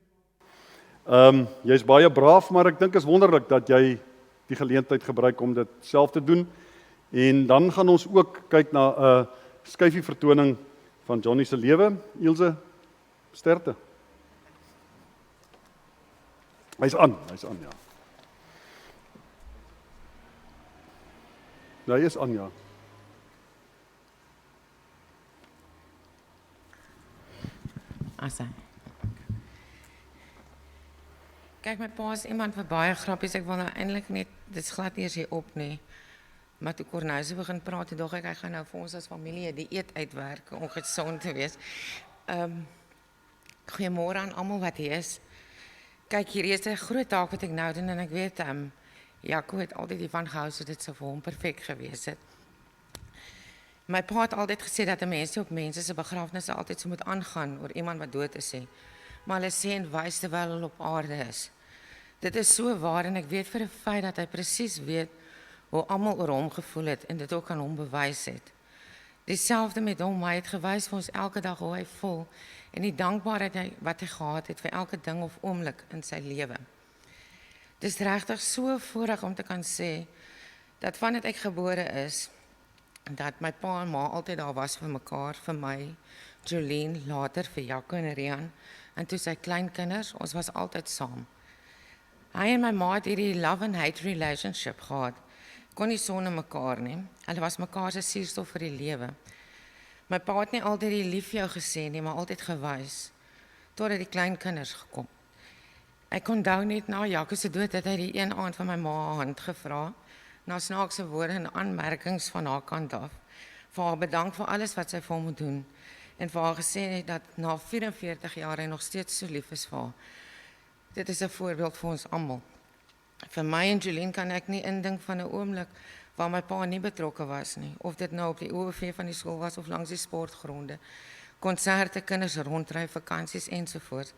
Jy's baie braaf, maar ek dink is wonderlik dat jy die geleentheid gebruik om dit self te doen. En dan gaan ons ook kyk na 'n skyfie vertoning van Johnny se lewe. Ilse, sterkte. Hy's aan, ja. Ja, hy is aan, ja. Asa. Kyk, my pa is iemand wat baie grappies, ek wil nou eintlik net, dit is glad nie eers hier op nie, maar toe Cornouise begin praat, toe dog ek, hy gaan nou vir ons as familie 'n dieet uitwerk, om gesond te wees. Goeiemôre aan almal wat hier is. Kyk, hier is 'n groot taak wat ek nou doen, en ek weet, Jaco het altyd hiervan gehou, so dit sou vir hom perfek gewees het. My pa het altyd gesê dat 'n mens nie op mense se begrafnisse altyd so moet aangaan oor iemand wat dood is nie, maar hulle sê en wys terwyl hulle op aarde is. Dit is so waar, en ek weet vir 'n feit dat hy presies weet hoe almal oor hom gevoel het en dit ook aan hom bewys het. Dieselfde met hom, hy het gewys vir ons elke dag hoe hy voel en die dankbaarheid wat hy gehad het vir elke ding of oomblik in sy lewe. Dis regtig so voorreg om te kan sê dat vandat ek gebore is, dat my pa en ma altyd daar was vir mekaar, vir my, Jolien, later vir Jaco en Rian, en toe sy kleinkinders, ons was altyd saam. Hy en my ma het hierdie love and hate relationship gehad, kon nie sonder mekaar nie. Hulle was mekaar se suurstof vir die lewe. My pa het nie altyd die lief vir jou gesê nie, maar altyd gewys, totdat die klein kinders gekom. Ek onthou net na Jaco se dood het hy die een aand van my ma hand gevra, na snaakse woorde en aanmerkings van haar kant af, vir haar bedank vir alles wat sy vir hom moet doen, en vir haar gesê dat na 44 jaar hy nog steeds so lief is vir haar. Dit is 'n voorbeeld vir ons almal. Vir my en Jolien kan ek nie indink van 'n oomblik waar my pa nie betrokke was nie, of dit nou op die OV van die skool was of langs die sportgronde, konserte, kinders rondry, vakansies ensovoorts.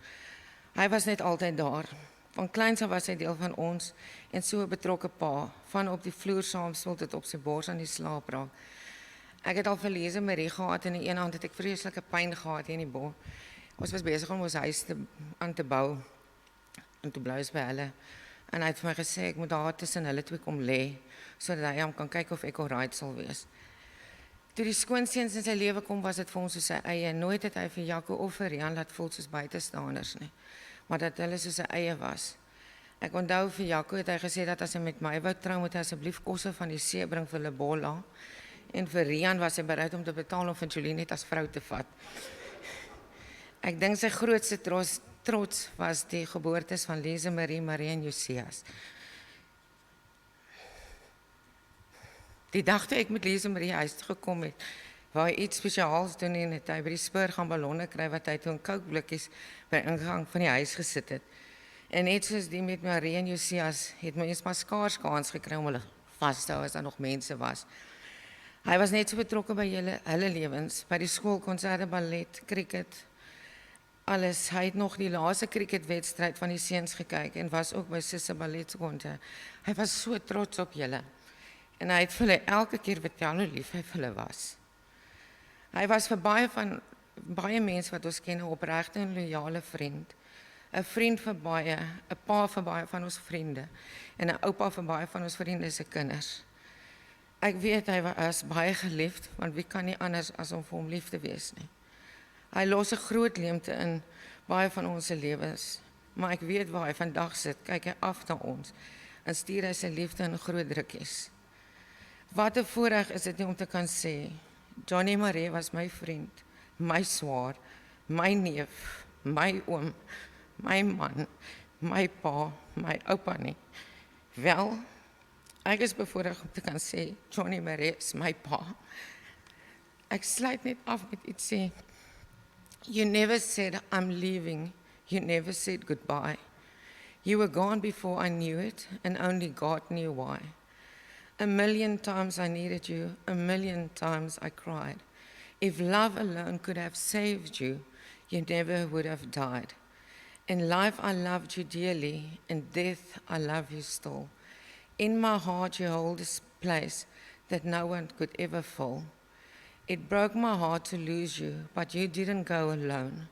Hy was net altyd daar. Van kleins af was hy deel van ons en so 'n betrokke pa, van op die vloer saam speel tot op sy bors aan die slaap raak. Ek het al verlese Marie gehad en in die een hand het ek vreeslike pyn gehad hier in die bors. Ons was besig om ons huis aan te bou en toe bly ons by hulle. En hy het vir my gesê ek moet daar tussen hulle twee kom lê sodat hy hom kan kyk of ek alright sal wees. Toe die skoonseuns in sy lewe kom, was dit vir ons soos sy eie. Nooit het hy vir Jaco of vir Rian laat voel soos buitestanders nie, maar dat hulle soos sy eie was. Ek onthou vir Jaco het hy gesê dat as hy met my wou trou, moet hy asseblief kosse van die see bring vir Lebolla. En vir Rian was hy bereid om te betaal om vir Jolien net as vrou te vat. Ek dink sy grootste trots was die geboortes van Lise Marie en Josias. Die dag toe ek met Lise Marie huis toe gekom het, waar hy iets spesiaals doen en het hy by die spoor gaan ballonne kry wat hy toe in koukblikkies by die ingang van die huis gesit het. En net soos die met Marie en Josias het my eens maar skaars kans gekry om hulle vas te hou as daar nog mense was. Hy was net so betrokke by hulle lewens, by die skoolkonserte, ballet, cricket, alles. Hy het nog die laaste cricketwedstryd van die seuns gekyk en was ook by Sisse balletskonte. Hy was so trots op julle. En hy het vir hulle elke keer vertel hoe lief hy vir hulle was. Hy was vir baie mense wat ons ken 'n opregte en loyale vriend. 'n Vriend vir baie, 'n pa vir baie van ons vriende en 'n oupa vir baie van ons vriende se kinders. Ek weet hy was baie geliefd, want wie kan nie anders as om vir hom lief te wees nie. Hy los 'n groot leemte in baie van ons lewens, maar ek weet waar hy vandag sit, kyk hy af na ons en stuur hy sy liefde in groot drukkies. Wat 'n voorreg is dit nie om te kan sê, Johnny Marie was my vriend, my swaar, my neef, my oom, my man, my pa, my oupa nie. Wel, ek is bevoorreg om te kan sê, Johnny Marie is my pa. Ek sluit net af met iets sê. You never said, I'm leaving. You never said goodbye. You were gone before I knew it, and only God knew why. A million times I needed you, a million times I cried. If love alone could have saved you, you never would have died. In life I loved you dearly, in death I love you still. In my heart you hold this place that no one could ever fill. It broke my heart to lose you, but you didn't go alone.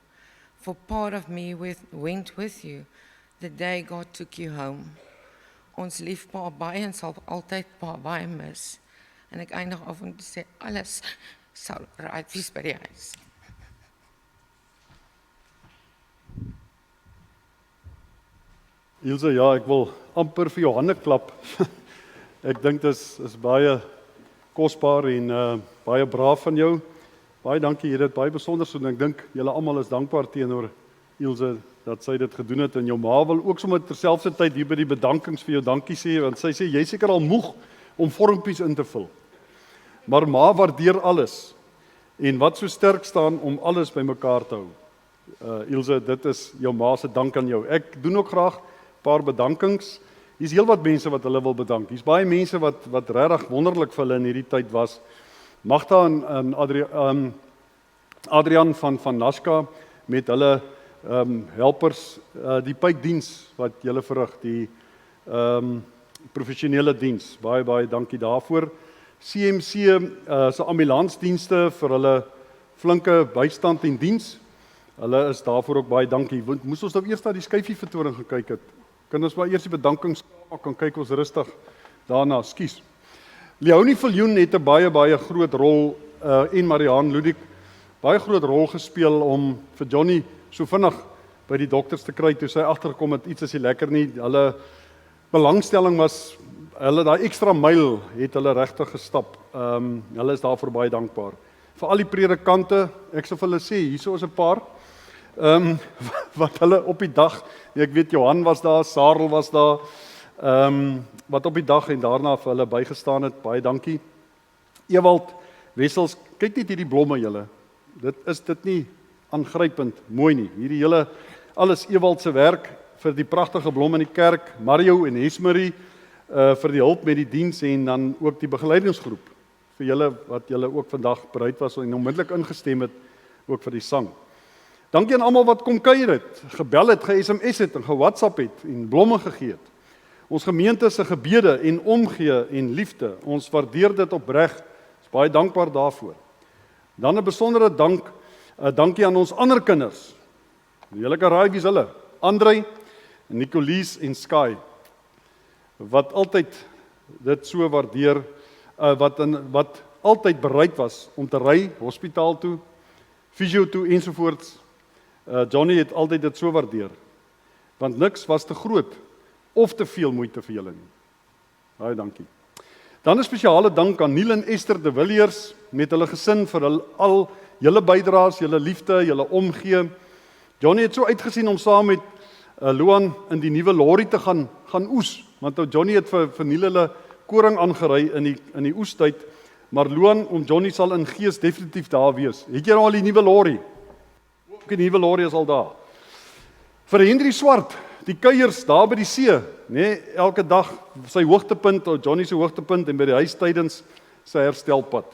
For part of me went with you the day God took you home. Ons lief pa baie en sal altyd pa baie mis. En ek eindig af om te sê, alles sal right wees by die huis. Ilse, ja, ek wil amper vir jou hande klap. Ek dink dit is baie kosbaar en baie braaf van jou. Baie dankie, jy het dit baie besonder so, en ek dink julle almal is dankbaar teenoor Ilse dat sy dit gedoen het, en jou ma wil ook sommer terselfdertyd hier by die bedankings vir jou dankie sê, want sy sê, jy seker al moeg om vormpies in te vul. Maar ma waardeer alles, en wat so sterk staan om alles by mekaar te hou. Ilse, dit is jou ma se dank aan jou. Ek doen ook graag 'n paar bedankings. Hier's heelwat mense wat hulle wil bedank. Hier's baie mense wat regtig wonderlik vir hulle in hierdie tyd was. Magda en Adrian van Naska met hulle helpers, die pypdiens wat julle verrig, die professionele diens. Baie dankie daarvoor. CMC se ambulansdienste vir hulle flinke bystand en diens. Hulle is daarvoor ook baie dankie. Moes ons nou eers na die skyfie vertoning gekyk het. Kan ons maar eers die bedankings kan kyk ons rustig daarna. Skus. Leonie Viljoen het 'n baie groot rol en Marianne Ludik baie groot rol gespeel om vir Johnny so vinnig by die dokters te kry toe sy agtergekom het iets is nie lekker nie. Hulle belangstelling was, hulle daai ekstra myl het hulle regtig gestap. Hulle is daarvoor baie dankbaar. Vir al die predikante, ek sou vir hulle sê, hierso is 'n paar, wat hulle op die dag, ek weet Johan was daar, Sarel was daar, wat op die dag en daarna vir hulle bygestaan het, baie dankie. Ewald Wessels, kyk net hierdie blomme julle, is dit nie aangrypend, mooi nie, hierdie hele, alles Ewald se werk, vir die pragtige blomme in die kerk, Mario en Hesmerie, vir die hulp met die diens en dan ook die begeleidingsgroep, vir julle wat julle ook vandag bereid was en onmiddellik ingestem het, ook vir die sang. Dankie aan almal wat kom kuier het, gebel het, ge-SMS het en ge-WhatsApp het en blomme gegee het. Ons gemeente se gebede en omgee en liefde, ons waardeer dit opreg, is baie dankbaar daarvoor. Dan 'n besondere dankie aan ons ander kinders. Julle kan raai wie's hulle? Andrei, Nicolies en Sky, wat altyd dit so waardeer, wat altyd bereid was om te ry hospitaal toe, fisio toe ensovoorts. Johnny het altyd dit so waardeer, want niks was te groot of te veel moeite vir julle nie. Baie dankie. Dan 'n spesiale dank aan Neil en Esther de Villiers met hulle gesin vir al julle bydraes, julle liefde, julle omgee. Johnny het so uitgesien om saam met Luan in die nuwe lorry te gaan oes, want Johnny het vir Neil hulle koring aangery in die oestyd, maar Luan en Johnny sal in gees definitief daar wees. Het jy nou al die nuwe lorry? Ook die nuwe lorry is al daar. Vir Henry Swart, die kuiers daar by die see, nee, elke dag sy hoogtepunt, Johnny se hoogtepunt en by die huis tydens sy herstelpad.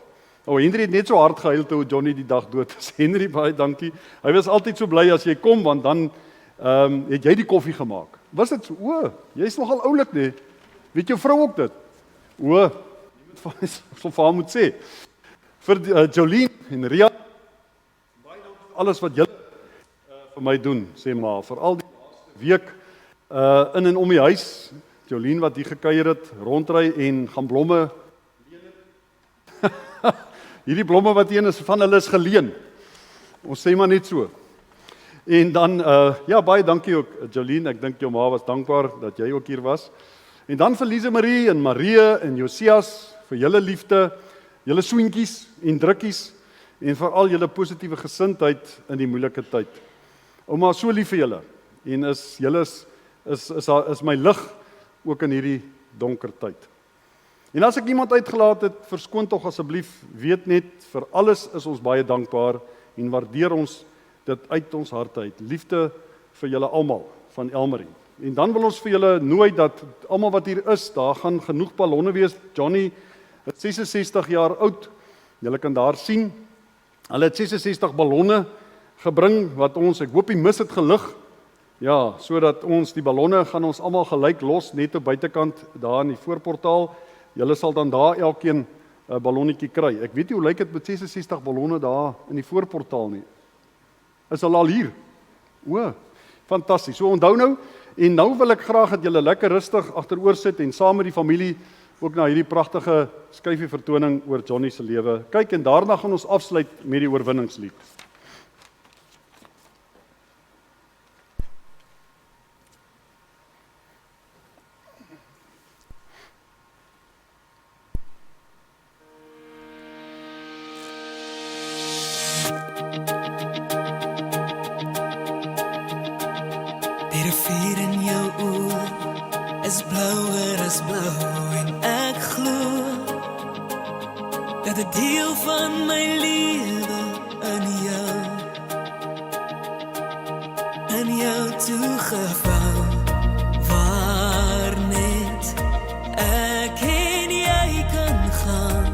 Henry het net so hard gehuil toe Johnny die dag dood is. Henry, baie dankie. Hy was altyd so bly as jy kom, want dan het jy die koffie gemaak. Was dit so? Jy's nogal oulik, nee. Weet jou vrou ook dit? Jy moet vir haar moet sê. Vir Jolien en Ria, baie dankie vir alles wat julle vir my doen, sê maar, vir al die laaste week in en om die huis. Jolien wat hier gekuier het, rondry en gaan blomme leen het. Hierdie blomme wat hier is, van hulle is geleen. Ons sê maar net so. En dan, ja, baie dankie ook, Jolien, ek dink jou ma was dankbaar dat jy ook hier was. En dan vir Lise Marie en Marie en Josias, vir julle liefde, julle soentjies en drukkies, en vir al julle positiewe gesindheid in die moeilike tyd. Ouma, so lief vir julle, en julle is my lig, ook in hierdie donker tyd. En as ek iemand uitgelaat het, verskoon tog asseblief, weet net, vir alles is ons baie dankbaar, en waardeer ons dit uit ons harte uit. Liefde vir julle almal van Elmarie. En dan wil ons vir julle nooi dat almal wat hier is, daar gaan genoeg ballonne wees. Johnny is 66 jaar oud. Julle kan daar sien. Hulle het 66 ballonne gebring wat ons, ek hoop die mis het gelig. Ja, sodat ons die ballonne gaan ons almal gelyk los net op buitekant daar in die voorportaal. Julle sal dan daar elkeen 'n ballonnetjie kry. Ek weet nie hoe lyk dit met 66 ballonne daar in die voorportaal nie. Is hulle al hier? Fantasties. So onthou nou, en nou wil ek graag dat julle lekker rustig agteroor sit en saam met die familie ook na hierdie pragtige skyfie vertoning oor Johnny se lewe kyk, en daarna gaan ons afsluit met die oorwinningslied. Die rivier in jou oë is blouer as blou, en ek glo dat 'n deel van my lewe in jou toegevou, waar net ek en jy kan gaan.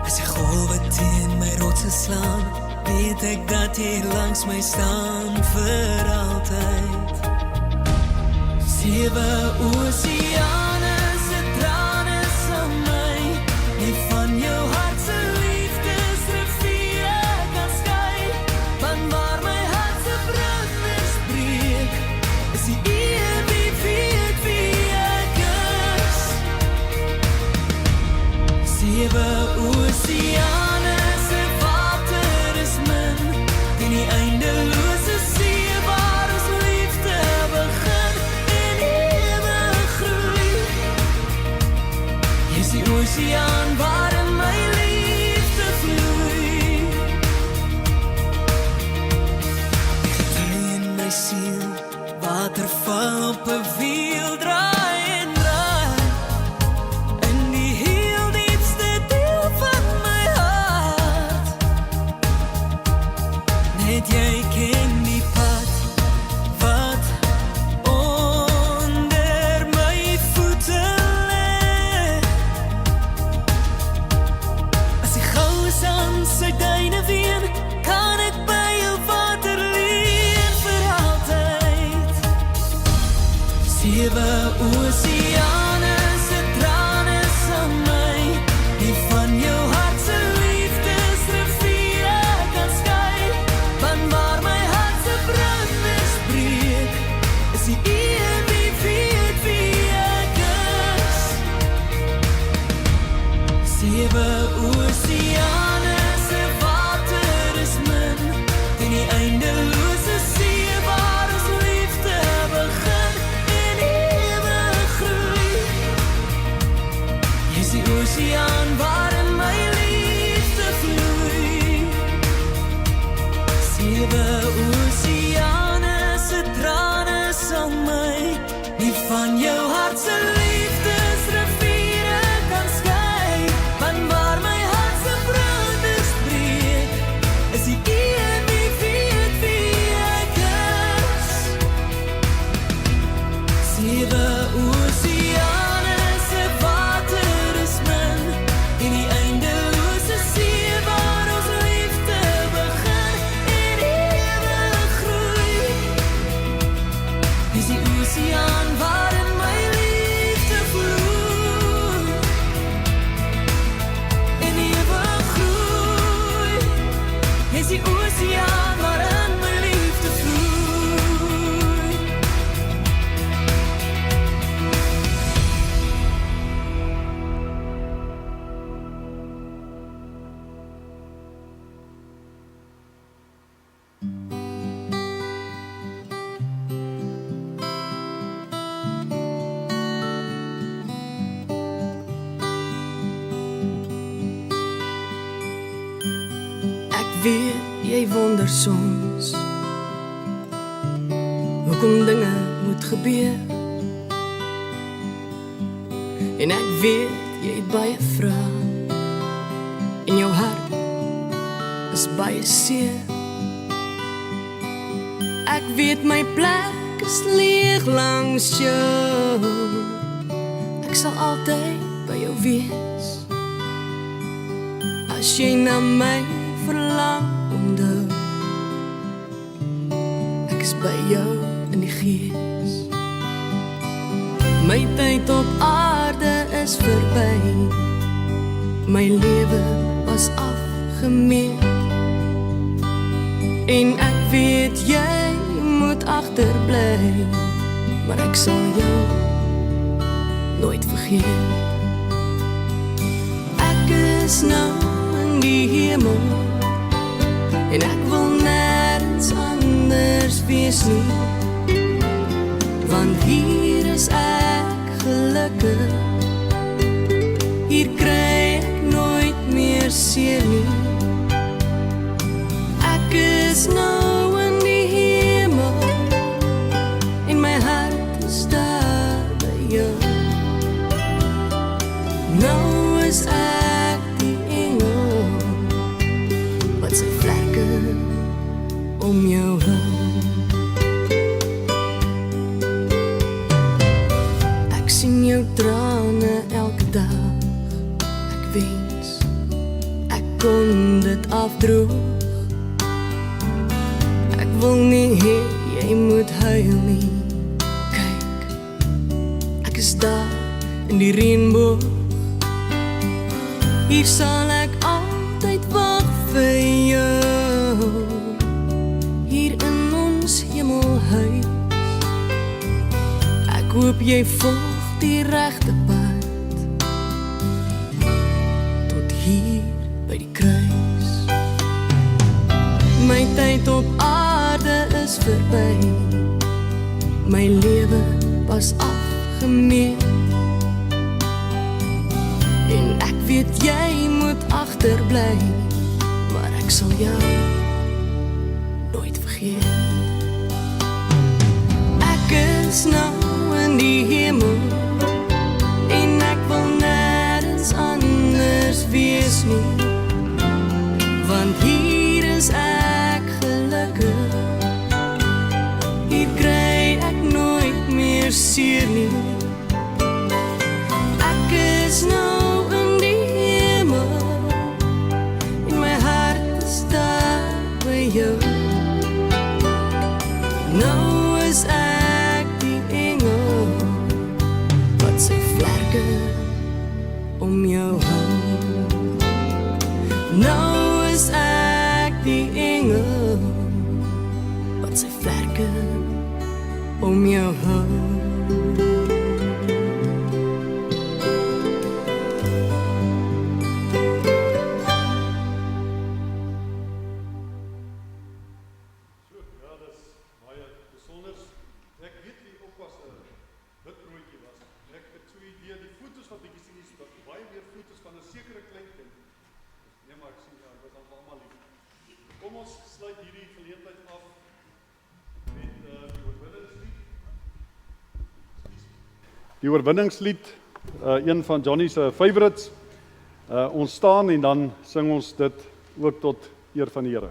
As die golwe teen my rotse slaan, weet ek dat jy langs my staan vir altyd. 7 oseane se trane sal my nie van jou hart se liefdesriviere kan skei. Van waar my hart se branders breek, is die ewig wie ek is. 7 oseane se water is min, in die eindelose see waar ons liefde begin. oseaan waarin my liefde vloei. Die gety in my siel, waterval op 'n wiel, draai en draai in die heel diepste deel van my hart. Net jy ken die pad wat onder my voete lê. As die goue aan sy duine ween, kan ek by jou water leen vir altyd. 7 oseane se trane sal my nie van jou hart se liefdesriviere kan skei. Van waar my hart se branders breek, is die een wie weet wie ek is. 7 oseane se water is min, en die eindelose see waar ons liefde begin en ewig groei. Jy is die oseaan waarin my liefde vloei. 7 oseane se trane sal my nie van jou hart se liefdesriviere kan skei. Van waar my hart se branders breek, is die een wie weet wie ek is. 7 oseane se water is min, en die eindelose see waar ons liefde begin en ewig groei. Dis die oseaan waarin my liefde vloei en ewig groei. Dis die oseaan waarin my liefde vloei. Ek weet jy wonder soms hoekom dinge moet gebeur, en ek weet jy het baie vrae en jou hart is baie seer. Ek weet my plek is leeg langs jou, ek sal altyd by jou wees. As jy na my verlang, onthou ek is by jou in die gees. My tyd op aarde is verby, my lewe was afgemeet, en ek weet jy moet agterbly, maar ek sal jou nooit vergeet. Ek is nou in die hemel, en ek wil nergens anders wees nie, want hier is ek gelukkig. Hier kry ek nooit meer seer nie. Ek is nou in die hemel, en my hart is daar by jou. Nou is ek die engel wat sy vlerke om jou hou. Ek sien jou trane elke dag, ek wens ek kon dit afdroog. Ek wil nie hê jy moet huil nie. Kyk, ek is daar in die reënboog. Hier sal ek altyd wag vir jou, hier in ons hemelhuis. Ek hoop jy volg die regte pad tot hier by die kruis. My tyd op aarde is verby, my lewe was afgemeet, en ek sal jou nooit vergeet. Ek is nou in die hemel en ek wil nêrens anders wees nie, want hier is ek gelukkig. Hier kry ek nooit meer seer nie. Ek is nou in die hemel en my hart is daar by jou. Nou is ek die engel wat sy vlerke om jou hou. Nou is ek die engel wat sy vlerke om jou hou. Kom ons sluit hierdie geleentheid af met die oorwinningslied. Die oorwinningslied, een van Johnny se favorites. Ons staan en dan sing ons dit ook tot eer van die Here.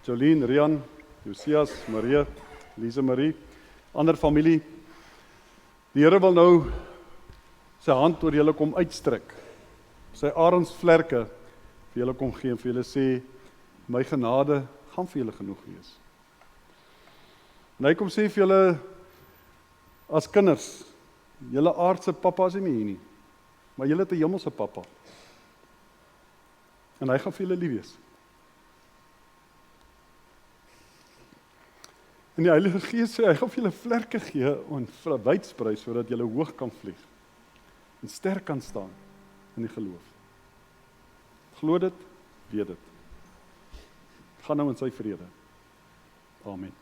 Jolien, Rian, Josias, Marie, Lise Marie, ander familie. Die Here wil nou sy hand oor julle kom uitstrek. Sy arensvlerke vir julle kom gee en vir julle sê, my genade gaan vir julle genoeg wees. En hy kom sê vir julle as kinders, julle aardse pappa is nie meer hier nie, maar julle het 'n hemelse pappa. En hy gaan vir julle lief wees. En die Heilige Gees sê, hy gaan vir julle vlerke gee en wydsprei sodat julle hoog kan vlieg en sterk kan staan in die geloof. Glo dit, weet dit. Gaan nou in sy vrede. Amen.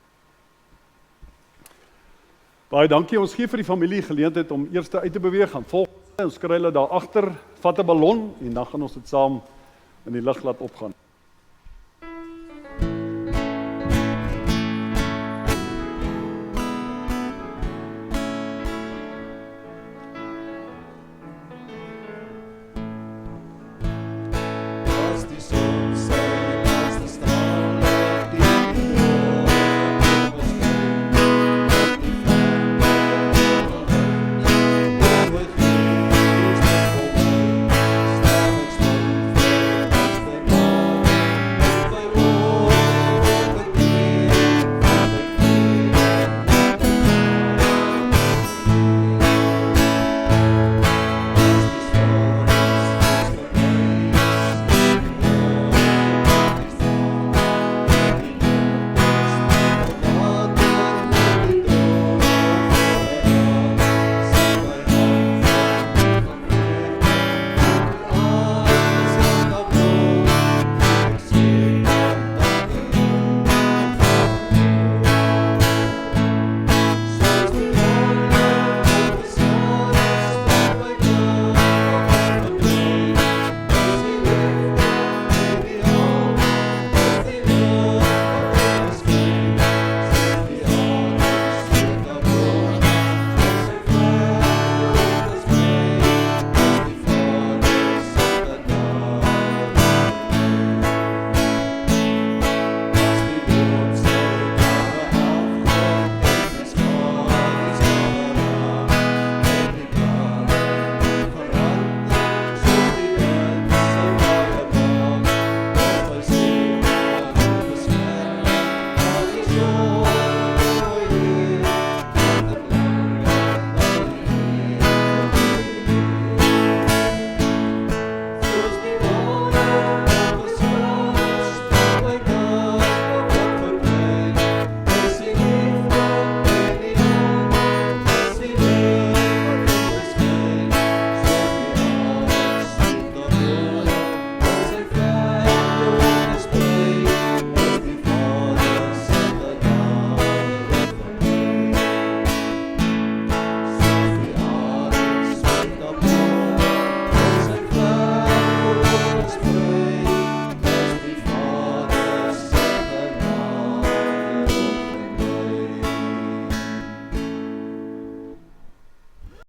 Baie dankie, ons gee vir die familie geleentheid om eers uit te beweeg, gaan volg, ons kry hulle daar agter, vat 'n ballon en dan gaan ons dit saam in die lig laat opgaan.